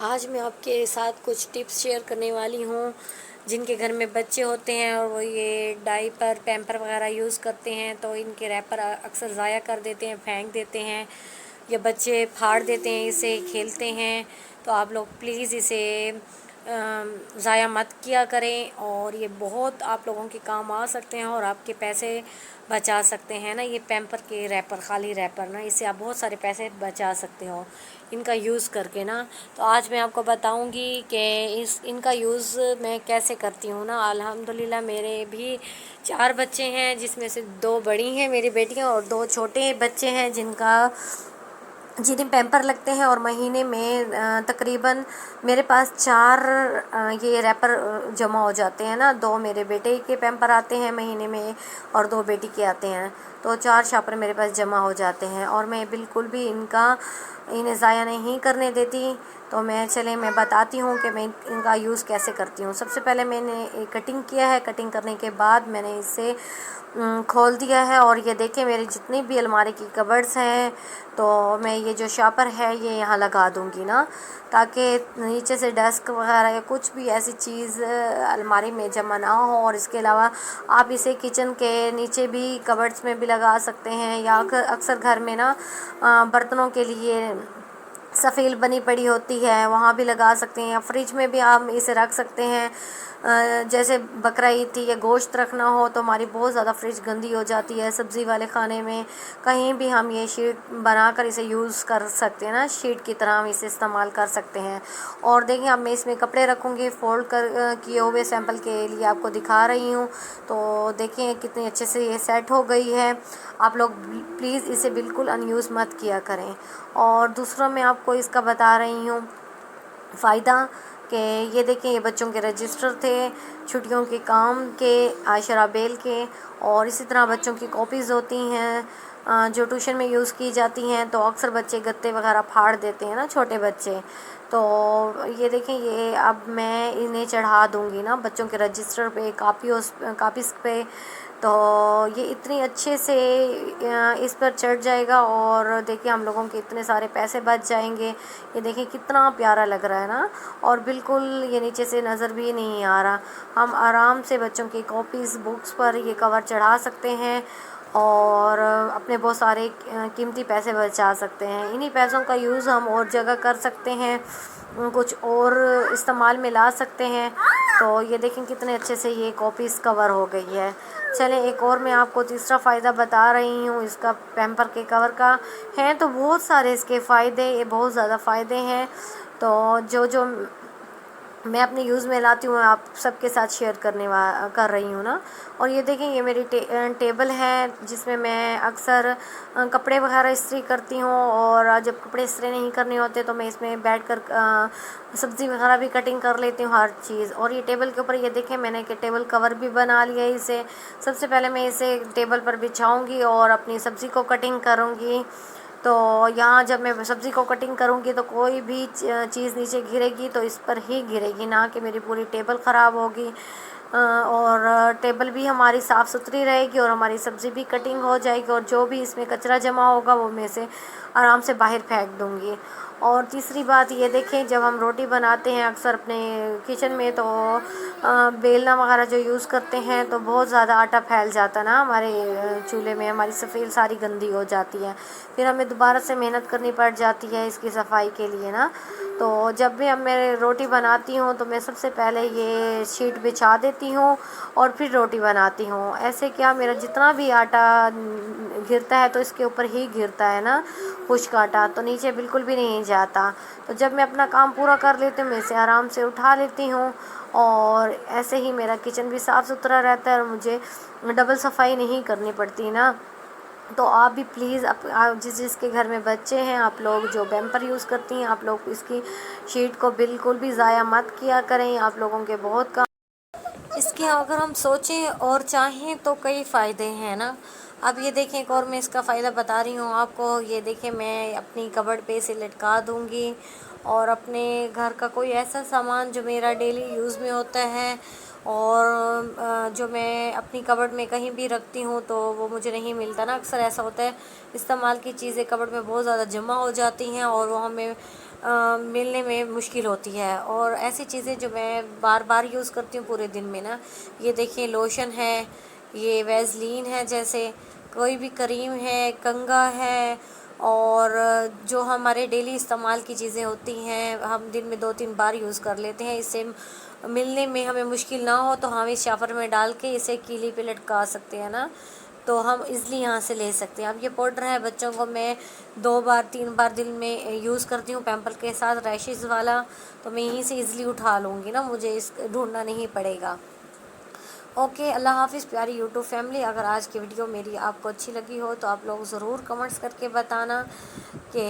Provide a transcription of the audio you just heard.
آج میں آپ کے ساتھ کچھ ٹپس شیئر کرنے والی ہوں جن کے گھر میں بچے ہوتے ہیں اور وہ یہ ڈائپر پیمپر وغیرہ یوز کرتے ہیں تو ان کے ریپر اکثر ضائع کر دیتے ہیں، پھینک دیتے ہیں یا بچے پھاڑ دیتے ہیں، اسے کھیلتے ہیں۔ تو آپ لوگ پلیز اسے ضائع مت کیا کریں، اور یہ بہت آپ لوگوں کے کام آ سکتے ہیں اور آپ کے پیسے بچا سکتے ہیں نا۔ یہ پیمپر کے ریپر، خالی ریپر نا، اس سے آپ بہت سارے پیسے بچا سکتے ہو ان کا یوز کر کے نا۔ تو آج میں آپ کو بتاؤں گی کہ ان کا یوز میں کیسے کرتی ہوں نا۔ الحمدللہ میرے بھی 4 بچے ہیں، جس میں سے 2 بڑی ہیں میری بیٹیاں اور 2 چھوٹے بچے ہیں جنہیں پیمپر لگتے ہیں، اور مہینے میں تقریباً میرے پاس 4 یہ ریپر جمع ہو جاتے ہیں نا۔ 2 میرے بیٹے کے پیمپر آتے ہیں مہینے میں اور 2 بیٹی کے آتے ہیں، تو 4 شاپر میرے پاس جمع ہو جاتے ہیں، اور میں بالکل بھی انہیں ضائع نہیں کرنے دیتی۔ تو میں بتاتی ہوں کہ میں ان کا یوز کیسے کرتی ہوں۔ سب سے پہلے میں نے کٹنگ کیا ہے، کٹنگ کرنے کے بعد میں نے اسے کھول دیا ہے، اور یہ دیکھیں میری جتنی بھی الماری کی کبرڈز ہیں، تو میں یہ جو شاپر ہے یہ یہاں لگا دوں گی نا، تاکہ نیچے سے ڈسک وغیرہ یا کچھ بھی ایسی چیز الماری میں جمع نہ ہو۔ اور اس کے علاوہ آپ اسے کچن کے نیچے بھی کبرڈز میں بھی لگا سکتے ہیں، یا اکثر گھر میں نا برتنوں کے لیے سفیل بنی پڑی ہوتی ہے، وہاں بھی لگا سکتے ہیں، یا فریج میں بھی آپ اسے رکھ سکتے ہیں۔ جیسے بقرعید تھی یا گوشت رکھنا ہو تو ہماری بہت زیادہ فریج گندی ہو جاتی ہے، سبزی والے خانے میں کہیں بھی ہم یہ شیٹ بنا کر اسے یوز کر سکتے ہیں نا، شیٹ کی طرح ہم اسے استعمال کر سکتے ہیں۔ اور دیکھیں اب میں اس میں کپڑے رکھوں گی، فولڈ کیے ہوئے سیمپل کے لیے آپ کو دکھا رہی ہوں۔ تو دیکھیں کتنے اچھے سے یہ سیٹ ہو گئی ہے۔ آپ لوگ پلیز اسے بالکل ان یوز مت کیا کریں۔ اور دوسرا میں آپ کو اس کا بتا رہی ہوں فائدہ، کہ یہ دیکھیں یہ بچوں کے رجسٹر تھے، چھٹیوں کے کام کے، عاشرہ بیل کے، اور اسی طرح بچوں کی کاپیز ہوتی ہیں جو ٹیوشن میں یوز کی جاتی ہیں، تو اکثر بچے گتے وغیرہ پھاڑ دیتے ہیں نا، چھوٹے بچے۔ تو یہ دیکھیں یہ اب میں انہیں چڑھا دوں گی نا بچوں کے رجسٹر پہ، کاپیز پہ، تو یہ اتنی اچھے سے اس پر چڑھ جائے گا، اور دیکھیں ہم لوگوں کے اتنے سارے پیسے بچ جائیں گے۔ یہ دیکھیں کتنا پیارا لگ رہا ہے نا، اور بالکل یہ نیچے سے نظر بھی نہیں آ رہا۔ ہم آرام سے بچوں کی کاپیز، بکس پر یہ کور چڑھا سکتے ہیں، اور اپنے بہت سارے قیمتی پیسے بچا سکتے ہیں۔ انہی پیسوں کا یوز ہم اور جگہ کر سکتے ہیں، کچھ اور استعمال میں لا سکتے ہیں۔ تو یہ دیکھیں کتنے اچھے سے یہ کاپیز کور ہو گئی ہے۔ چلیں ایک اور میں آپ کو تیسرا فائدہ بتا رہی ہوں اس کا، پیمپر کے کور کا ہے تو بہت سارے اس کے فائدے، یہ بہت زیادہ فائدے ہیں۔ تو جو میں اپنے یوز میں لاتی ہوں آپ سب کے ساتھ شیئر کر رہی ہوں نا۔ اور یہ دیکھیں یہ میری ٹیبل ہے، جس میں اکثر کپڑے وغیرہ استری کرتی ہوں، اور جب کپڑے استری نہیں کرنے ہوتے تو میں اس میں بیٹھ کر سبزی وغیرہ بھی کٹنگ کر لیتی ہوں، ہر چیز۔ اور یہ ٹیبل کے اوپر یہ دیکھیں میں نے کہ ٹیبل کور بھی بنا لیا ہے اسے۔ سب سے پہلے میں اسے ٹیبل پر بچھاؤں گی اور اپنی سبزی کو کٹنگ کروں گی۔ تو یہاں جب میں سبزی کو کٹنگ کروں گی تو کوئی بھی چیز نیچے گرے گی تو اس پر ہی گرے گی، نہ کہ میری پوری ٹیبل خراب ہوگی۔ اور ٹیبل بھی ہماری صاف ستھری رہے گی، اور ہماری سبزی بھی کٹنگ ہو جائے گی، اور جو بھی اس میں کچرا جمع ہوگا وہ میں سے آرام سے باہر پھینک دوں گی۔ اور تیسری بات یہ دیکھیں جب ہم روٹی بناتے ہیں اکثر اپنے کچن میں، تو بیلنا وغیرہ جو یوز کرتے ہیں تو بہت زیادہ آٹا پھیل جاتا ہے نا ہمارے چولہے میں، ہماری سفیل ساری گندی ہو جاتی ہے، پھر ہمیں دوبارہ سے محنت کرنی پڑ جاتی ہے اس کی صفائی کے لیے نا۔ تو جب بھی میں روٹی بناتی ہوں تو میں سب سے پہلے یہ شیٹ بچھا دیتی ہوں اور پھر روٹی بناتی ہوں۔ ایسے کیا میرا جتنا بھی آٹا گرتا ہے تو اس کے اوپر ہی گرتا ہے نا، خشک آٹا تو نیچے بالکل بھی نہیں جاتا۔ تو جب میں اپنا کام پورا کر لیتی ہوں میں اسے آرام سے اٹھا لیتی ہوں، اور ایسے ہی میرا کچن بھی صاف ستھرا رہتا ہے، اور مجھے ڈبل صفائی نہیں کرنی پڑتی نا۔ تو آپ بھی پلیز جس کے گھر میں بچے ہیں، آپ لوگ جو پیمپر یوز کرتی ہیں، آپ لوگ اس کی شیٹ کو بالکل بھی ضائع مت کیا کریں، آپ لوگوں کے بہت کام اس کے اگر ہم سوچیں اور چاہیں تو کئی فائدے ہیں نا۔ اب یہ دیکھیں ایک اور میں اس کا فائدہ بتا رہی ہوں آپ کو، یہ دیکھیں میں اپنی کبرڈ پہ اسے لٹکا دوں گی، اور اپنے گھر کا کوئی ایسا سامان جو میرا ڈیلی یوز میں ہوتا ہے اور جو میں اپنی کبرڈ میں کہیں بھی رکھتی ہوں تو وہ مجھے نہیں ملتا نا، اکثر ایسا ہوتا ہے استعمال کی چیزیں کبرڈ میں بہت زیادہ جمع ہو جاتی ہیں اور وہ ہمیں ملنے میں مشکل ہوتی ہے. اور ایسی چیزیں جو میں بار بار یوز کرتی ہوں پورے دن میں نا، یہ دیکھیں لوشن ہے، یہ ویزلین ہے، جیسے کوئی بھی کریم ہے، کنگھا ہے، اور جو ہمارے ڈیلی استعمال کی چیزیں ہوتی ہیں ہم دن میں 2-3 بار یوز کر لیتے ہیں. اس سے ملنے میں ہمیں مشکل نہ ہو تو ہم اس شافر میں ڈال کے اسے کیلی پہ لٹکا سکتے ہیں نا، تو ہم ایزلی یہاں سے لے سکتے ہیں. اب یہ پاؤڈر ہے، بچوں کو میں 2-3 بار دن میں یوز کرتی ہوں پیمپر کے ساتھ، ریشز والا، تو میں یہیں سے ایزلی اٹھا لوں گی نا، مجھے اس ڈھونڈنا نہیں پڑے گا. اوکے، اللہ حافظ پیاری یوٹیوب فیملی. اگر آج کی ویڈیو میری آپ کو اچھی لگی ہو تو آپ لوگ ضرور کمنٹس کر کے بتانا کہ